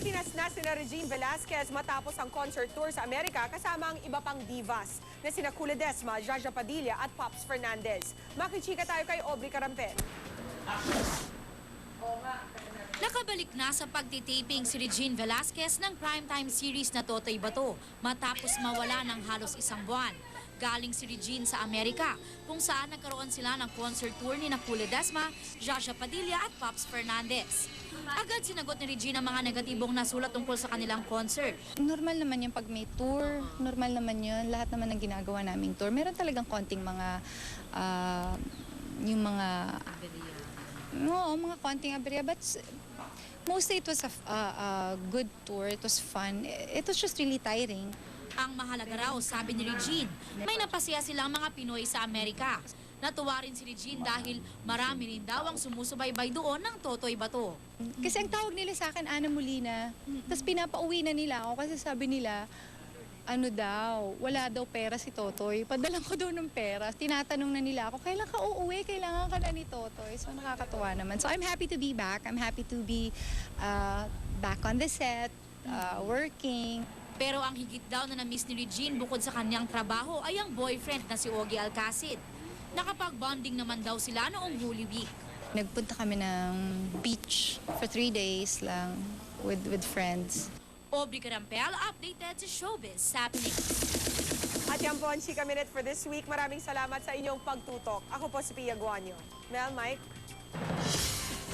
Pilipinas na sina Regine Velasquez matapos ang concert tour sa Amerika kasama ang iba pang divas na sina Kula Desma, Jaja Padilla at Pops Fernandez. Makichika tayo kay Aubrey Carampel. Nakabalik na sa pagtitaping si Regine Velasquez ng primetime series na Totoy Bato matapos mawala ng halos isang buwan. Galing si Regine sa Amerika kung saan nagkaroon sila ng concert tour ni Kula Desma, Jaja Padilla at Pops Fernandez. Agad sinagot ni Regine ang mga negatibong nasulat tungkol sa kanilang concert. Normal naman yung pag may tour, normal naman yun. Lahat naman ng ginagawa naming tour. Meron talagang konting mga, yung mga, mga konting aberya. But mostly it was a good tour. It was fun. It was just really tiring. Ang mahalaga raw, sabi ni Regine, may napasaya silang mga Pinoy sa Amerika. Natuwa rin si Regine dahil marami rin daw ang sumusubaybay doon ng Totoy Bato. Kasi ang tawag nila sa akin, Ana Molina. Tapos pinapauwi na nila ako kasi sabi nila, ano daw, wala daw pera si Totoy. Padalang ko daw ng pera. Tinatanong na nila ako, kailan ka uuwi? Kailangan ka na ni Totoy. So nakakatuwa naman. So I'm happy to be back. I'm happy to be back on the set, working. Pero ang higit daw na na-miss ni Regine bukod sa kanyang trabaho ay ang boyfriend na si Ogie Alcacid. Nakapag-bonding naman daw sila noong Holy Week. Nagpunta kami ng beach for 3 days lang with friends. Aubrey Carampel, updated sa Showbiz Happening. At yan po ang Chika Minute for this week. Maraming salamat sa inyong pagtutok. Ako po si Pia Guanyo. Mel, Mike?